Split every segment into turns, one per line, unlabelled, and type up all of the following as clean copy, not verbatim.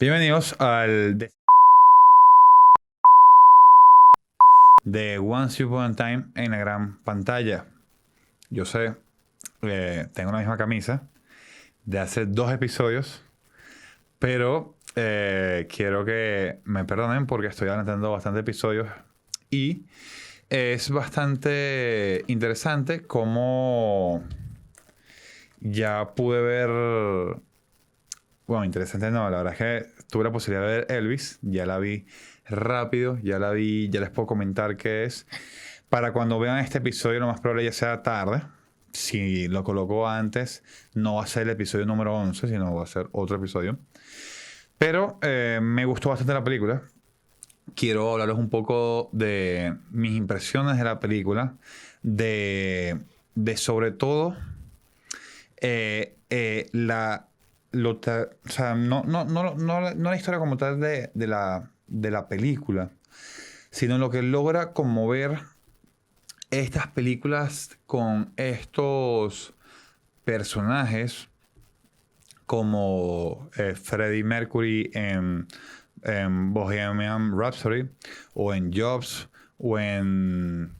Bienvenidos al de Once Upon a Time en la gran pantalla. Yo sé, tengo la misma camisa de hace 2 episodios, pero quiero que me perdonen porque estoy adelantando bastantes episodios y es bastante interesante cómo ya pude ver. Bueno, interesante no, la verdad es que tuve la posibilidad de ver Elvis, ya la vi rápido, ya la vi, ya les puedo comentar qué es. Para cuando vean este episodio, lo más probable ya sea tarde. Si lo coloco antes, no va a ser el episodio número 11, sino va a ser otro episodio. Pero me gustó bastante la película. Quiero hablarles un poco de mis impresiones de la película, de sobre todo o sea, no la historia como tal de la película, sino lo que logra conmover estas películas con estos personajes como Freddie Mercury en Bohemian Rhapsody o en Jobs o en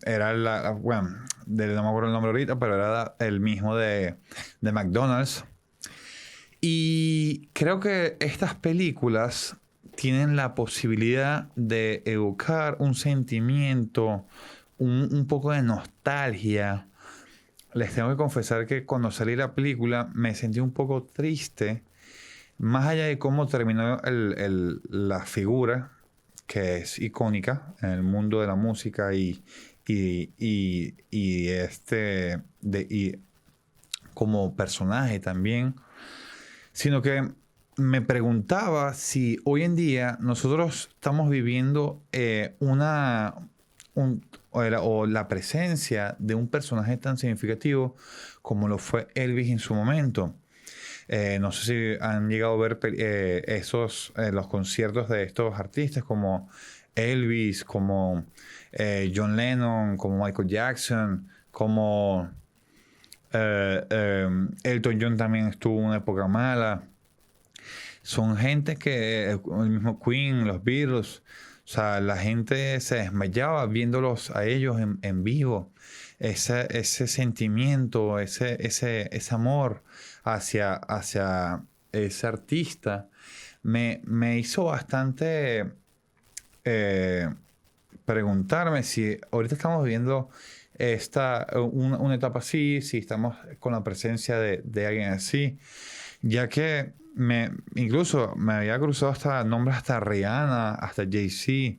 era bueno, no me acuerdo el nombre ahorita, pero era el mismo de McDonald's. Y creo que estas películas tienen la posibilidad de evocar un sentimiento, un poco de nostalgia. Les tengo que confesar que cuando salí la película me sentí un poco triste, más allá de cómo terminó la figura, que es icónica en el mundo de la música y como personaje también, sino que me preguntaba si hoy en día nosotros estamos viviendo o la presencia de un personaje tan significativo como lo fue Elvis en su momento. No sé si han llegado a ver los conciertos de estos artistas como Elvis, como John Lennon, como Michael Jackson, como Elton John también estuvo en una época mala. Son gente que, el mismo Queen, los Beatles, o sea, la gente se desmayaba viéndolos a ellos en vivo. Ese sentimiento, ese amor hacia ese artista me hizo bastante eh, preguntarme si ahorita estamos viviendo una etapa así, si estamos con la presencia de alguien así, ya que incluso me había cruzado hasta nombres hasta Rihanna, hasta Jay-Z,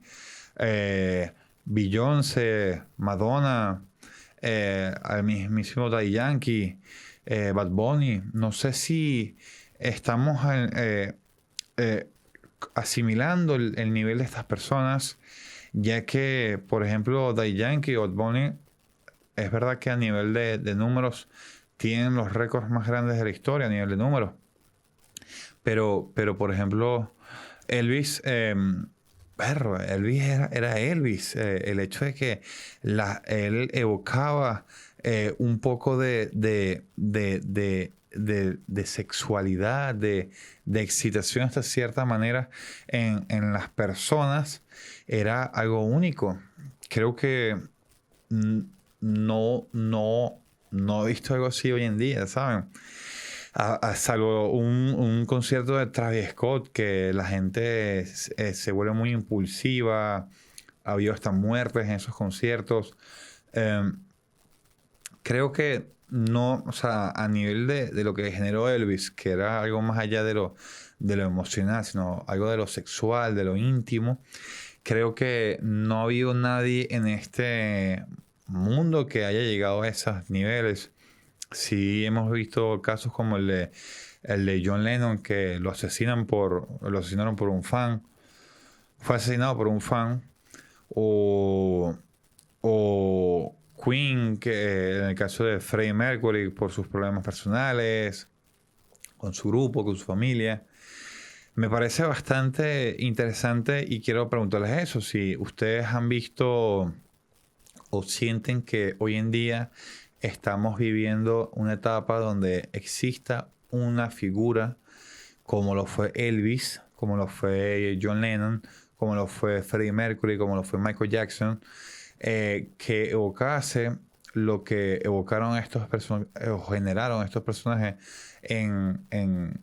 Beyoncé, Madonna, al mismísimo Daddy Yankee, Bad Bunny. No sé si estamos eh, asimilando el nivel de estas personas, ya que, por ejemplo, Daddy Yankee o Bad Bunny, es verdad que a nivel de números tienen los récords más grandes de la historia a nivel de números. Pero por ejemplo, Elvis, Elvis era Elvis. El hecho de que él evocaba un poco de sexualidad, de excitación hasta cierta manera en las personas, era algo único. Creo que mm, no, no, no he visto algo así hoy en día, ¿saben? Salvo un concierto de Travis Scott que la gente se vuelve muy impulsiva, ha habido hasta muertes en esos conciertos. Eh, Creo que no, o sea, a nivel de lo que generó Elvis, que era algo más allá de lo emocional, sino algo de lo sexual, de lo íntimo, creo que no ha habido nadie en este mundo que haya llegado a esos niveles. Sí, hemos visto casos como el de John Lennon, que lo asesinaron por un fan, fue asesinado por un fan, o, o Queen, que en el caso de Freddie Mercury, por sus problemas personales, con su grupo, con su familia. Me parece bastante interesante y quiero preguntarles eso, si ustedes han visto o sienten que hoy en día estamos viviendo una etapa donde exista una figura como lo fue Elvis, como lo fue John Lennon, como lo fue Freddie Mercury, como lo fue Michael Jackson, que evocase lo que evocaron estos personajes, o generaron estos personajes en, en,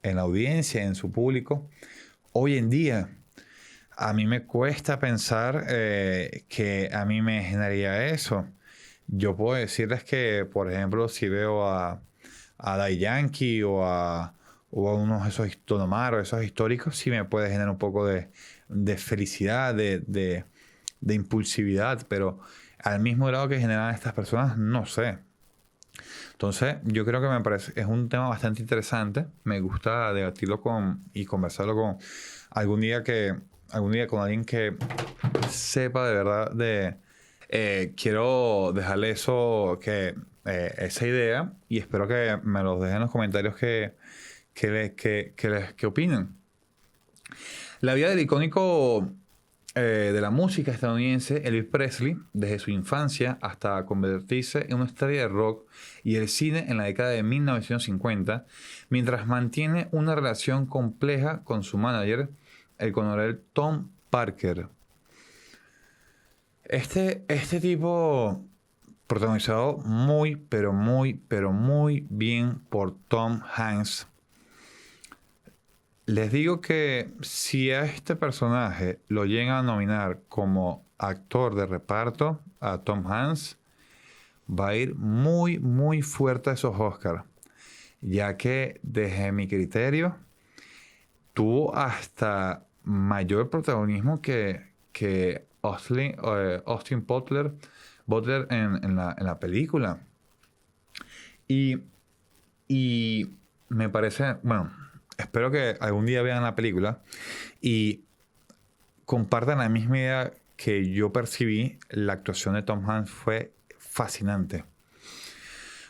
en la audiencia, en su público. Hoy en día, a mí me cuesta pensar que a mí me generaría eso. Yo puedo decirles que, por ejemplo, si veo a Daddy Yankee o a unos de esos Don Omar o esos históricos, sí me puede generar un poco de felicidad, de impulsividad, pero al mismo grado que generan estas personas, no sé. Entonces, yo creo que me parece, es un tema bastante interesante. Me gusta debatirlo y conversarlo algún día con alguien que sepa de verdad quiero dejarle esa idea y espero que me los dejen en los comentarios que opinan. La vida del icónico de la música estadounidense, Elvis Presley, desde su infancia hasta convertirse en una estrella de rock y el cine en la década de 1950, mientras mantiene una relación compleja con su manager, el coronel Tom Parker. Este tipo, protagonizado muy, pero muy, pero muy bien por Tom Hanks. Les digo que si a este personaje lo llegan a nominar como actor de reparto, a Tom Hanks, va a ir muy, muy fuerte a esos Oscars, ya que desde mi criterio tuvo hasta mayor protagonismo que Austin Butler en la película. Y me parece, bueno, espero que algún día vean la película y compartan la misma idea que yo percibí. La actuación de Tom Hanks fue fascinante.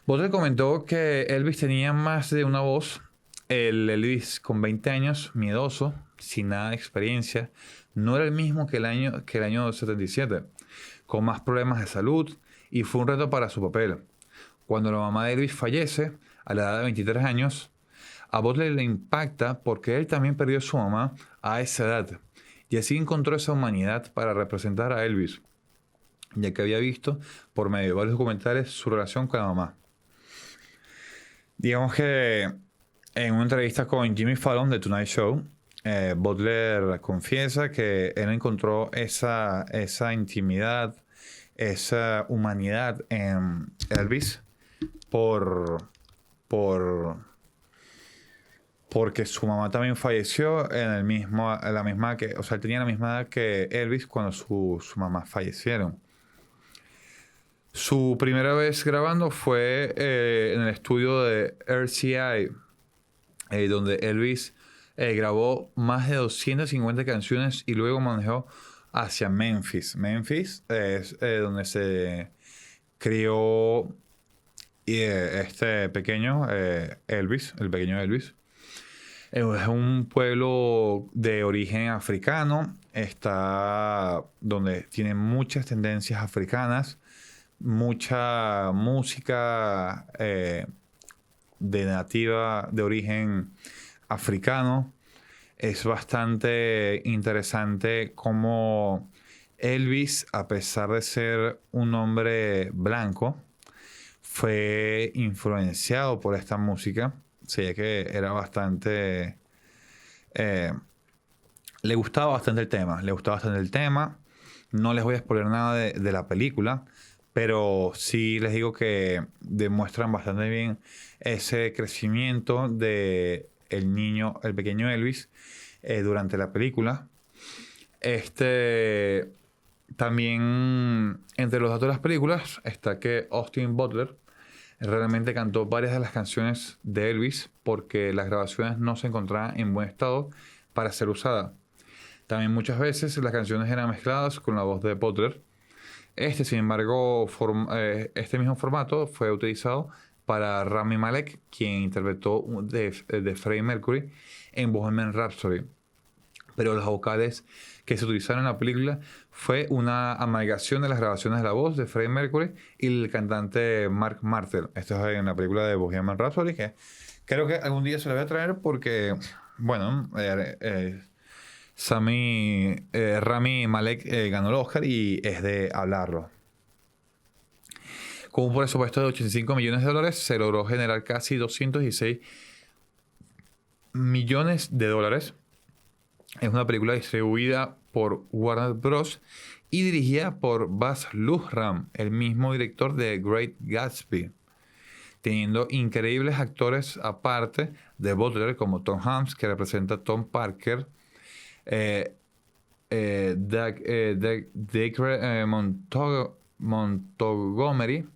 Butler comentó que Elvis tenía más de una voz. El Elvis con 20 años, miedoso, sin nada de experiencia, no era el mismo que el año 77, con más problemas de salud, y fue un reto para su papel. Cuando la mamá de Elvis fallece, a la edad de 23 años, a Butler le impacta porque él también perdió a su mamá a esa edad, y así encontró esa humanidad para representar a Elvis, ya que había visto por medio de varios documentales su relación con la mamá. Digamos que en una entrevista con Jimmy Fallon de Tonight Show, Butler confiesa que él encontró esa intimidad, esa humanidad en Elvis porque su mamá también falleció en la misma o sea, él tenía la misma edad que Elvis cuando su mamá fallecieron. Su primera vez grabando fue en el estudio de RCA, donde Elvis grabó más de 250 canciones y luego manejó hacia Memphis. Memphis es donde se crió este pequeño Elvis, el pequeño Elvis. Es un pueblo de origen africano, está donde tiene muchas tendencias africanas, mucha música de origen africano. Es bastante interesante cómo Elvis, a pesar de ser un hombre blanco, fue influenciado por esta música. O sea, que era bastante... le gustaba bastante el tema. No les voy a spoiler nada de la película, pero sí les digo que demuestran bastante bien ese crecimiento de el pequeño Elvis durante la película. También entre los datos de las películas está que Austin Butler realmente cantó varias de las canciones de Elvis porque las grabaciones no se encontraban en buen estado para ser usadas. También muchas veces las canciones eran mezcladas con la voz de Butler. Sin embargo, este mismo formato fue utilizado para Rami Malek, quien interpretó de Freddie Mercury en Bohemian Rhapsody. Pero las vocales que se utilizaron en la película fue una amalgamación de las grabaciones de la voz de Freddie Mercury y el cantante Mark Martel. Esto es en la película de Bohemian Rhapsody, que Creo que algún día se la voy a traer porque, bueno, Rami Malek ganó el Oscar y es de hablarlo. Con un presupuesto de 85 millones de dólares, se logró generar casi 216 millones de dólares. Es una película distribuida por Warner Bros. Y dirigida por Baz Luhrmann, el mismo director de Great Gatsby, teniendo increíbles actores aparte de Butler como Tom Hanks, que representa a Tom Parker, Dacre Montgomery,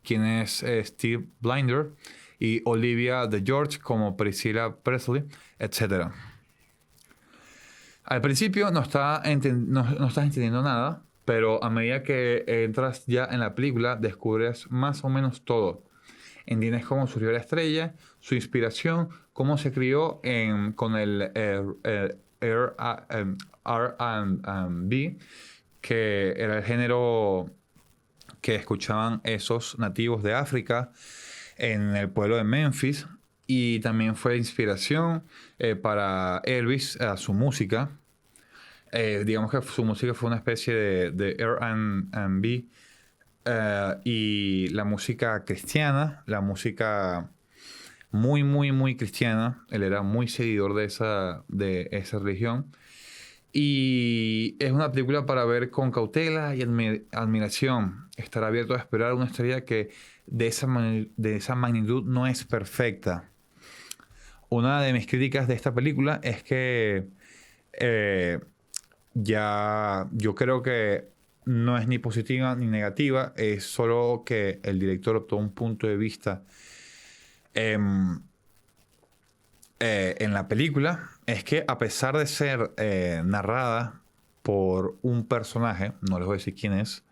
quien es Steve Blinder, y Olivia de George como Priscilla Presley, etc. Al principio no estás entendiendo nada, pero a medida que entras ya en la película, descubres más o menos todo. Entiendes cómo surgió la estrella, su inspiración, cómo se crió con el R&B, que era el género que escuchaban esos nativos de África en el pueblo de Memphis. Y también fue inspiración para Elvis, su música. Digamos que su música fue una especie de R&B y la música cristiana, la música muy, muy, muy cristiana. Él era muy seguidor de esa religión. Y es una película para ver con cautela y admiración. Estar abierto a esperar una historia que de esa magnitud no es perfecta. Una de mis críticas de esta película es que yo creo que no es ni positiva ni negativa, es solo que el director optó un punto de vista en la película, es que a pesar de ser narrada por un personaje, no les voy a decir quién es,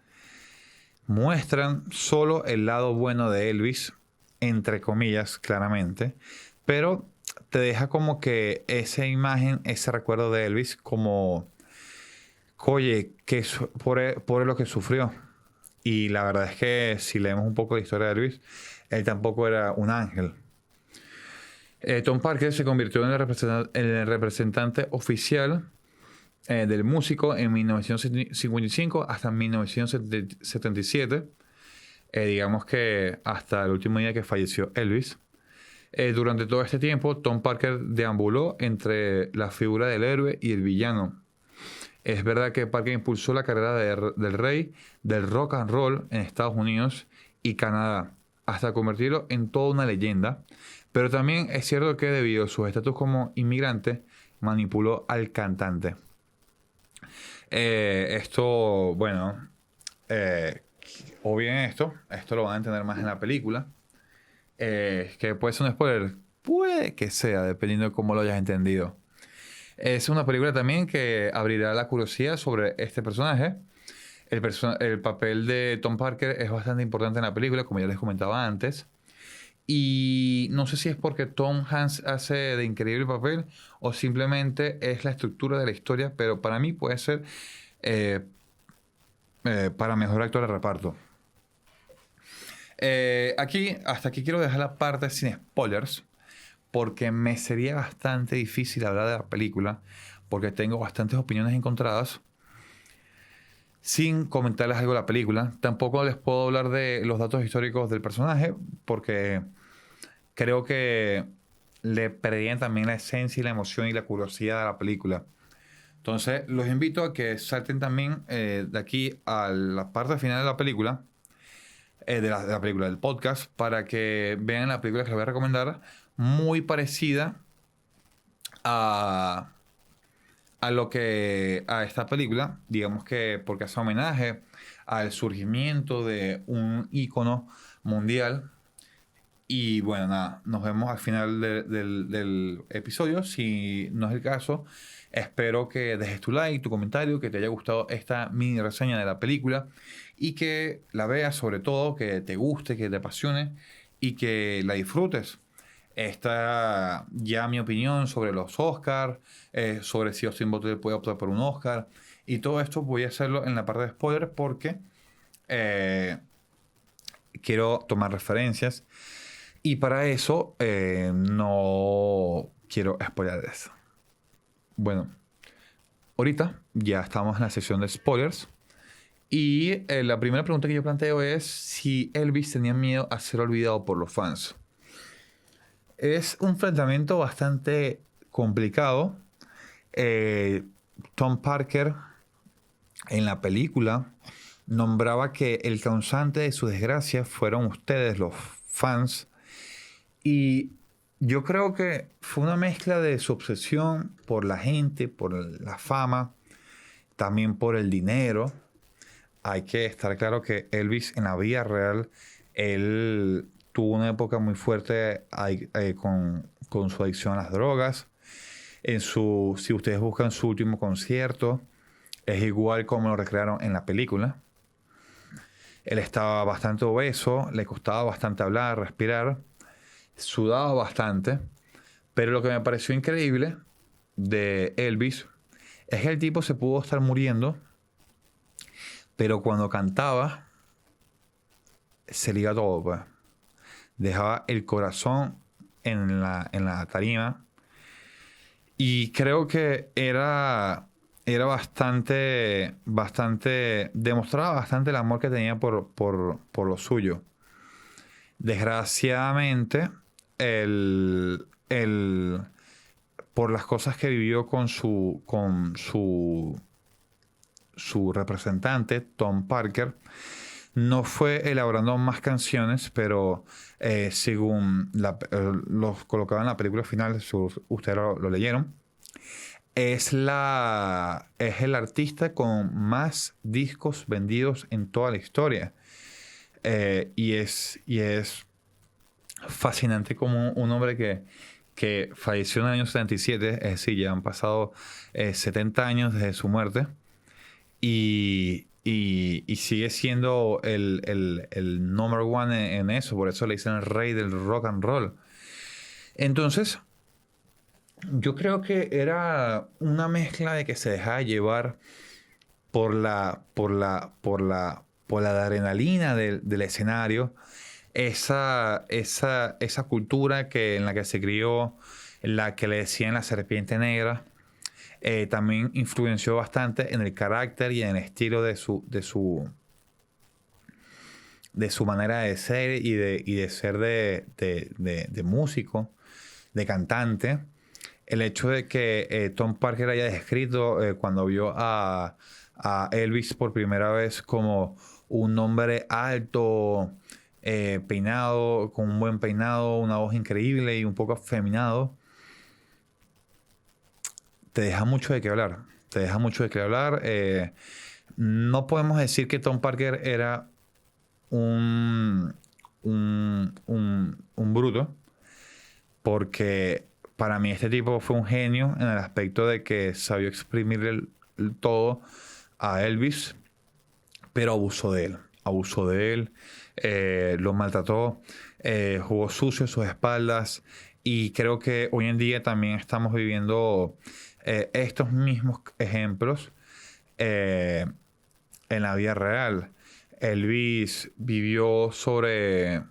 muestran solo el lado bueno de Elvis, entre comillas, claramente, pero te deja como que esa imagen, ese recuerdo de Elvis, como, oye, que por lo que sufrió. Y la verdad es que si leemos un poco la historia de Elvis, él tampoco era un ángel. Tom Parker se convirtió en el representante oficial del músico en 1955 hasta 1977. Digamos que hasta el último día que falleció Elvis. Durante todo este tiempo, Tom Parker deambuló entre la figura del héroe y el villano. Es verdad que Parker impulsó la carrera del rey del rock and roll en Estados Unidos y Canadá, hasta convertirlo en toda una leyenda. Pero también es cierto que debido a su estatus como inmigrante, manipuló al cantante. Esto, bueno, o bien esto lo van a entender más en la película. Que puede ser un spoiler, puede que sea, dependiendo de cómo lo hayas entendido. Es una película también que abrirá la curiosidad sobre este personaje. El papel de Tom Parker es bastante importante en la película, como ya les comentaba antes. Y no sé si es porque Tom Hanks hace de increíble papel o simplemente es la estructura de la historia, pero para mí puede ser para mejor actor de reparto. Hasta aquí quiero dejar la parte sin spoilers, porque me sería bastante difícil hablar de la película, porque tengo bastantes opiniones encontradas, sin comentarles algo de la película. Tampoco les puedo hablar de los datos históricos del personaje, porque creo que le perderían también la esencia y la emoción y la curiosidad de la película. Entonces, los invito a que salten también de aquí a la parte final de la película, de la película, del podcast, para que vean la película que les voy a recomendar, muy parecida a esta película, digamos que porque hace homenaje al surgimiento de un ícono mundial. Y bueno, nada, nos vemos al final del episodio. Si no es el caso, espero que dejes tu like, tu comentario, que te haya gustado esta mini reseña de la película y que la veas, sobre todo, que te guste, que te apasione y que la disfrutes. Esta ya mi opinión sobre los Oscars, sobre si Austin Butler puede optar por un Oscar, y todo esto voy a hacerlo en la parte de spoilers porque quiero tomar referencias Y para eso no quiero spoiler eso. Bueno, ahorita ya estamos en la sección de spoilers. Y la primera pregunta que yo planteo es si Elvis tenía miedo a ser olvidado por los fans. Es un enfrentamiento bastante complicado. Eh, Tom Parker en la película nombraba que el causante de su desgracia fueron ustedes, los fans. Y yo creo que fue una mezcla de su obsesión por la gente, por la fama, también por el dinero. Hay que estar claro que Elvis en la vida real, él tuvo una época muy fuerte con su adicción a las drogas. Si ustedes buscan su último concierto, es igual como lo recrearon en la película. Él estaba bastante obeso, le costaba bastante hablar, respirar, sudaba bastante. Pero lo que me pareció increíble de Elvis es que el tipo se pudo estar muriendo, pero cuando cantaba, se le iba todo, pues. Dejaba el corazón en la tarima. Y creo que era demostraba bastante el amor que tenía por lo suyo. Desgraciadamente, por las cosas que vivió su representante, Tom Parker, no fue elaborando más canciones, pero según los colocaba en la película final, ustedes lo leyeron, es el artista con más discos vendidos en toda la historia. Y es fascinante como un hombre que falleció en el año 77, es decir, ya han pasado 70 años desde su muerte, y sigue siendo el number one en eso. Por eso le dicen el rey del rock and roll. Entonces, yo creo que era una mezcla de que se dejaba llevar por la adrenalina del escenario, esa cultura en la que se crió, en la que le decían la serpiente negra. También influenció bastante en el carácter y en el estilo de su manera de ser y de ser de músico, de cantante. El hecho de que Tom Parker haya descrito cuando vio a Elvis por primera vez como un hombre alto, peinado, con un buen peinado, una voz increíble y un poco afeminado, te deja mucho de qué hablar. Te deja mucho de qué hablar. No podemos decir que Tom Parker era un bruto, porque para mí este tipo fue un genio en el aspecto de que sabió exprimir el todo a Elvis, pero abusó de él. Abusó de él, lo maltrató, jugó sucio a sus espaldas, y creo que hoy en día también estamos viviendo estos mismos ejemplos eh, en la vida real. Elvis vivió sobre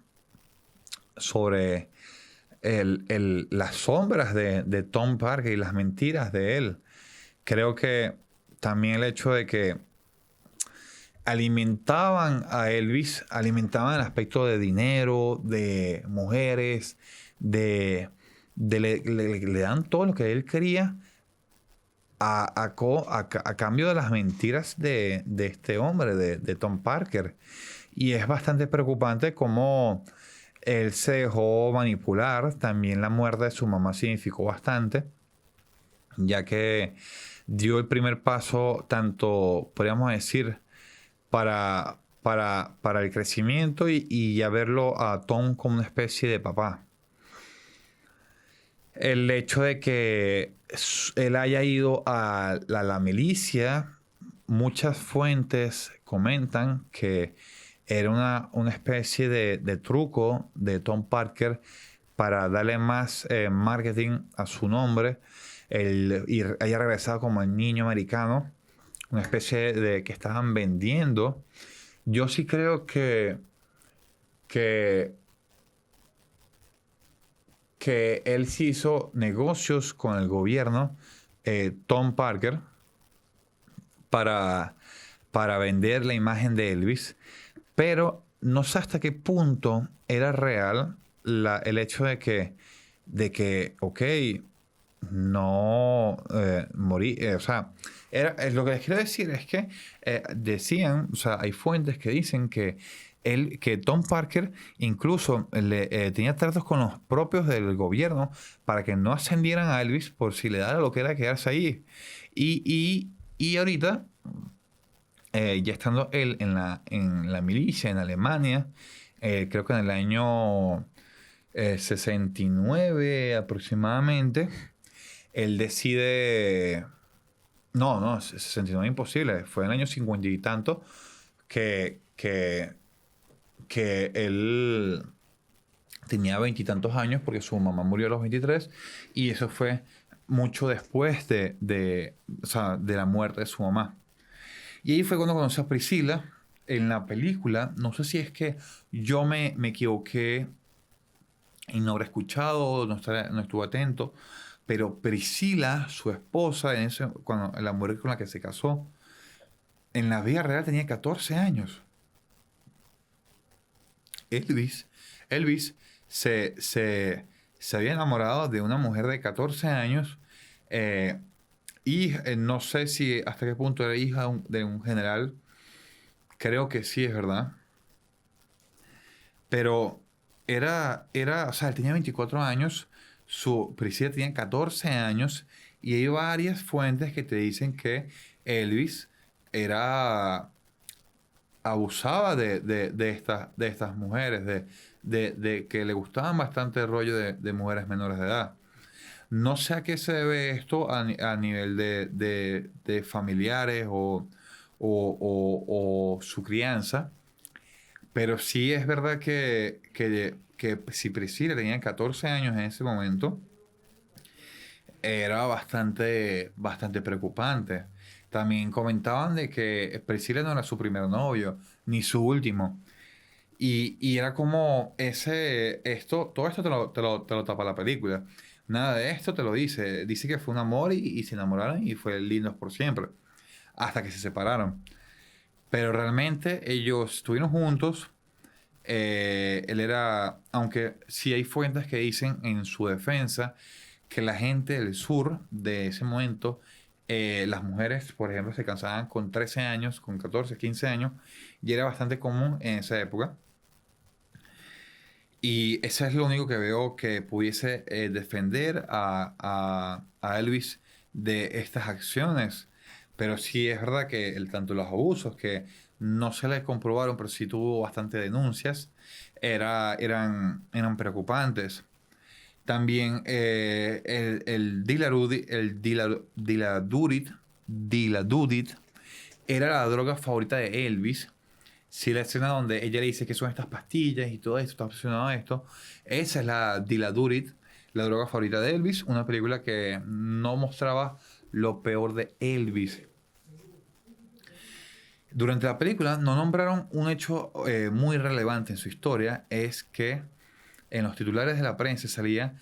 las sombras de Tom Parker y las mentiras de él. Creo que también el hecho de que alimentaban a Elvis, alimentaban el aspecto de dinero, de mujeres, le dan todo lo que él quería a cambio de las mentiras de este hombre, de Tom Parker. Y es bastante preocupante cómo él se dejó manipular. También la muerte de su mamá significó bastante, ya que dio el primer paso, tanto, podríamos decir, para el crecimiento y ya verlo a Tom como una especie de papá. El hecho de que él haya ido a la milicia, muchas fuentes comentan que era una especie de truco de Tom Parker para darle más marketing a su nombre. Y haya regresado como el niño americano, una especie de que estaban vendiendo. Yo sí creo que que él sí hizo negocios con el gobierno, Tom Parker, para, para vender la imagen de Elvis, pero no sé hasta qué punto era real el hecho ok, no morí, o sea, lo que les quiero decir es que decían, o sea, hay fuentes que dicen que Tom Parker incluso tenía tratos con los propios del gobierno para que no ascendieran a Elvis por si le daba lo que era quedarse ahí. Y ahorita, ya estando él en la milicia en Alemania, creo que en el año 69 aproximadamente, él decide... No, no, 69 imposible. Fue en el año 50 y tanto que él tenía veintitantos años porque su mamá murió a los 23 y eso fue mucho después o sea, de la muerte de su mamá. Y ahí fue cuando conocí a Priscila en la película. No sé si es que yo me equivoqué y no habré escuchado, no estuve atento, pero Priscila, su esposa, cuando la mujer con la que se casó, en la vida real tenía 14 años. Elvis, Elvis se había enamorado de una mujer de 14 años eh, y no sé si hasta qué punto era hija de un general. Creo que sí, es verdad. Pero o sea, él tenía 24 años, su Priscila tenía 14 años y hay varias fuentes que te dicen que Elvis era abusaba de estas mujeres, de que le gustaban bastante el rollo de mujeres menores de edad. No sé a qué se debe esto a nivel de familiares o su crianza, pero sí es verdad que si Priscila tenía 14 años en ese momento, era bastante preocupante. También comentaban de que Priscila no era su primer novio, ni su último. Y era como todo esto te lo tapa la película. Nada de esto te lo dice. Dice que fue un amor y se enamoraron y fue lindos por siempre. Hasta que se separaron. Pero realmente ellos estuvieron juntos. Él era, aunque sí hay fuentes que dicen en su defensa que la gente del sur de ese momento, las mujeres, por ejemplo, se casaban con 13 años, con 14 15 años, y era bastante común en esa época. Y eso es lo único que veo que pudiese defender a Elvis de estas acciones. Pero sí es verdad que tanto los abusos que no se le comprobaron, pero sí tuvo bastante denuncias, eran preocupantes. También Diladudit era la droga favorita de Elvis. Si la escena donde ella le dice que son estas pastillas y todo esto, está obsesionado a esto, esa es la Diladurit, la droga favorita de Elvis, una película que no mostraba lo peor de Elvis. Durante la película no nombraron un hecho muy relevante en su historia, es que en los titulares de la prensa salía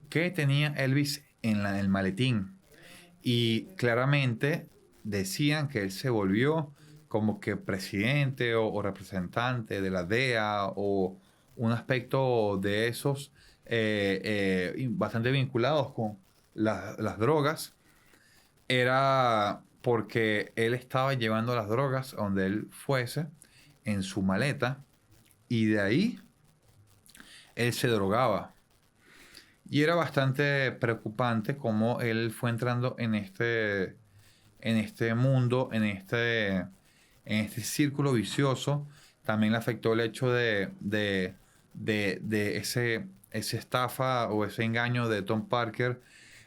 que tenía Elvis en el maletín. Y claramente decían que él se volvió como que presidente o representante de la DEA o un aspecto de esos bastante vinculados con las drogas. Era porque él estaba llevando las drogas a donde él fuese en su maleta y de ahí él se drogaba. Y era bastante preocupante cómo él fue entrando en este mundo, en este círculo vicioso. También le afectó el hecho de ese estafa o ese engaño de Tom Parker,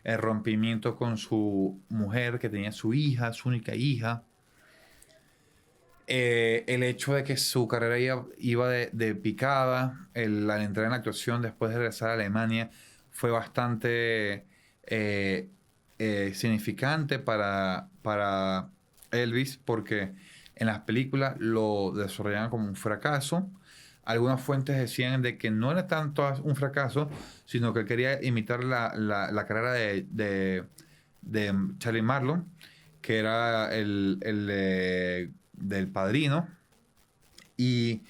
el rompimiento con su mujer que tenía su hija, su única hija. El hecho de que su carrera iba de picada, al entrar en la actuación después de regresar a Alemania, fue bastante significante para Elvis porque en las películas lo desarrollaban como un fracaso algunas fuentes decían de que no era tanto un fracaso, sino que él quería imitar la carrera de Charlie Marlon, que era del Padrino, y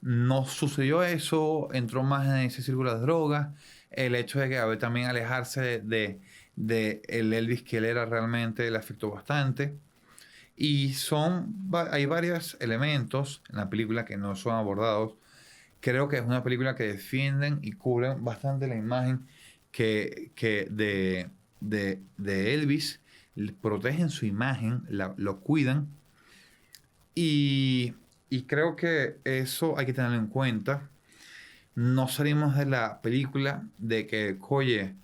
no sucedió eso, entró más en ese círculo de drogas, el hecho de que a ver, también alejarse de el Elvis que él era realmente le afectó bastante. Y hay varios elementos en la película que no son abordados. Creo que es una película que defienden y cubren bastante la imagen de Elvis. Protegen su imagen, lo cuidan. Y, y creo que eso hay que tenerlo en cuenta. No salimos de la película de que, oye,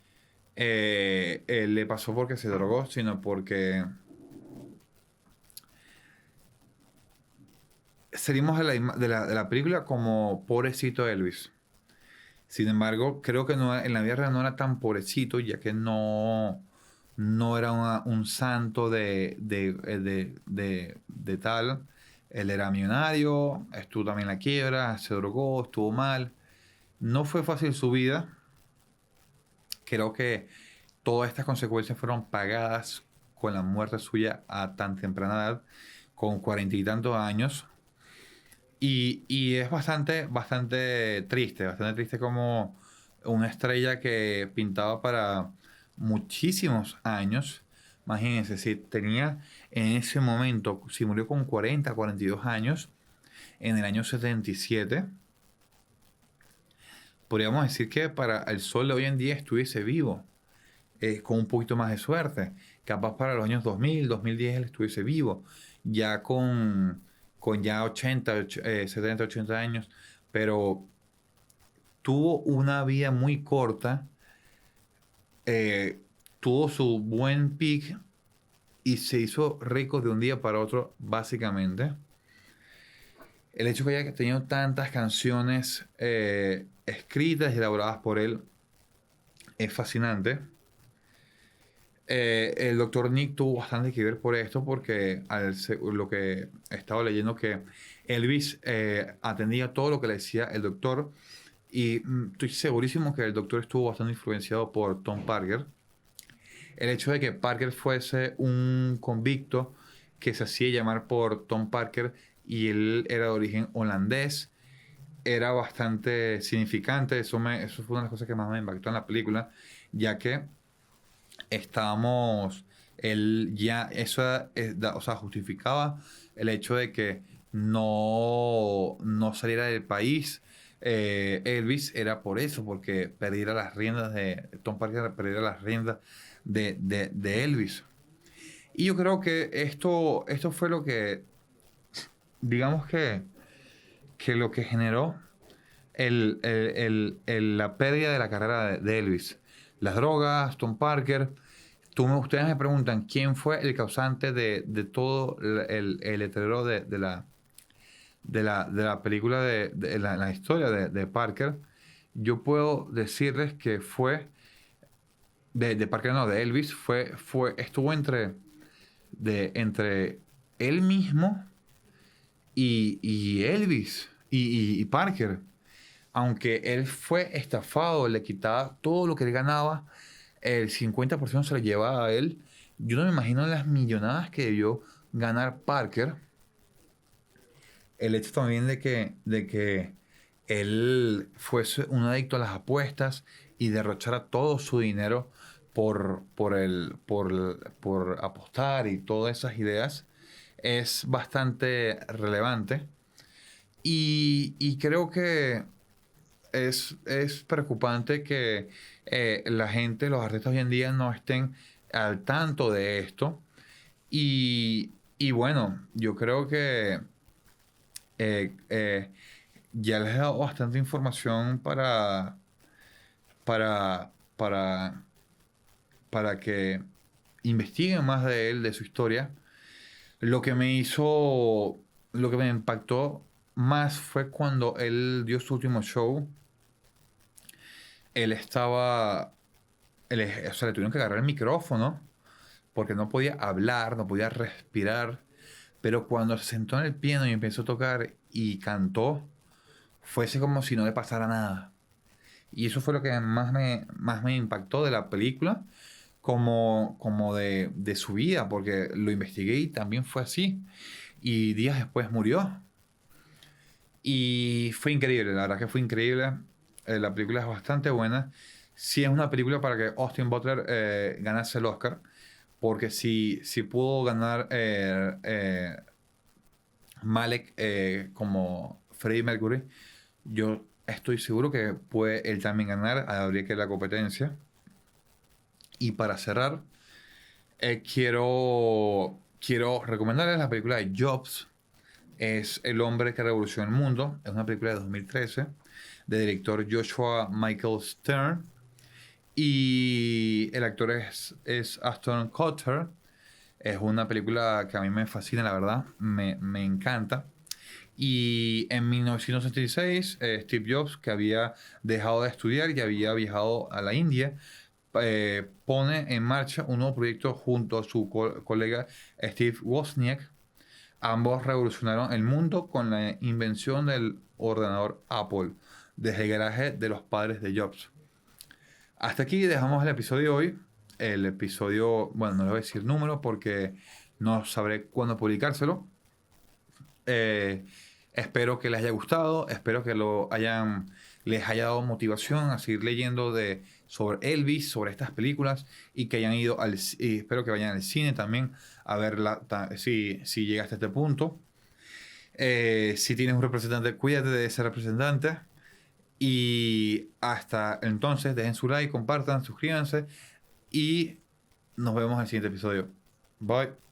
le pasó porque se drogó, sino porque salimos de la película como pobrecito Elvis. Sin embargo, creo que en la vida real no era tan pobrecito, ya que no era un santo de tal. Él era millonario, estuvo también en la quiebra, se drogó, estuvo mal. No fue fácil su vida. Creo que todas estas consecuencias fueron pagadas con la muerte suya a tan temprana edad, con 40 y tantos años. Y es bastante triste como una estrella que pintaba para muchísimos años. Imagínense, si tenía en ese momento, si murió con 42 años, en el año 77, podríamos decir que para el sol de hoy en día estuviese vivo, con un poquito más de suerte. Capaz para los años 2010 él estuviese vivo, ya con ya 70, 80 años, pero tuvo una vida muy corta, eh, tuvo su buen peak y se hizo rico de un día para otro, básicamente. El hecho que haya tenido tantas canciones escritas y elaboradas por él es fascinante. El doctor Nick tuvo bastante que ver por esto porque lo que he estado leyendo que Elvis atendía todo lo que le decía el doctor y estoy segurísimo que el doctor estuvo bastante influenciado por Tom Parker. El hecho de que Parker fuese un convicto que se hacía llamar por Tom Parker y él era de origen holandés era bastante significante. Eso fue una de las cosas que más me impactó en la película, ya que estábamos, él ya, eso o sea, justificaba el hecho de que no saliera del país. Elvis era por eso, porque perdiera las riendas Tom Parker perdiera las riendas de Elvis. Y yo creo que esto fue lo que, digamos que lo que generó la pérdida de la carrera de Elvis. Las drogas, Tom Parker. Ustedes me preguntan quién fue el causante de todo el deterioro de la película, de la historia de Parker. Yo puedo decirles que fue de Parker, no, de Elvis, estuvo entre él mismo y Elvis y Parker. Aunque él fue estafado, le quitaba todo lo que él ganaba, el 50% se lo llevaba a él. Yo no me imagino las millonadas que debió ganar Parker. El hecho también de que él fuese un adicto a las apuestas y derrochara todo su dinero por apostar y todas esas ideas es bastante relevante. Y creo que es preocupante que la gente, los artistas hoy en día no estén al tanto de esto. Y bueno, yo creo que eh, eh, ya les he dado bastante información para, para, para que investiguen más de él, de su historia. Lo que me impactó más fue cuando él dio su último show. Él estaba, o sea, le tuvieron que agarrar el micrófono porque no podía hablar, no podía respirar. Pero cuando se sentó en el piano y empezó a tocar y cantó, fuese como si no le pasara nada. Y eso fue lo que más me impactó de la película, como de su vida, porque lo investigué y también fue así. Y días después murió. Y fue increíble, la verdad que fue increíble. La película es bastante buena. Sí es una película para que Austin Butler ganase el Oscar, porque si pudo ganar Malek como Freddie Mercury, yo estoy seguro que puede él también ganar, habría que la competencia. Y para cerrar, quiero recomendarles la película de Jobs. Es El hombre que revolucionó el mundo. Es una película de 2013 de director Joshua Michael Stern. Y el actor es Ashton Kutcher. Es una película que a mí me fascina, la verdad. Me encanta. Y en 1966, Steve Jobs, que había dejado de estudiar y había viajado a la India, pone en marcha un nuevo proyecto junto a su colega Steve Wozniak. Ambos revolucionaron el mundo con la invención del ordenador Apple, desde el garaje de los padres de Jobs. Hasta aquí dejamos el episodio de hoy. El episodio, bueno, no le voy a decir número porque no sabré cuándo publicárselo. Eh, Espero que les haya gustado, espero que les haya dado motivación a seguir leyendo sobre Elvis, sobre estas películas y que hayan ido y espero que vayan al cine también a verla si llegaste a este punto. Si tienes un representante, cuídate de ese representante. Y hasta entonces, dejen su like, compartan, suscríbanse y nos vemos en el siguiente episodio. Bye.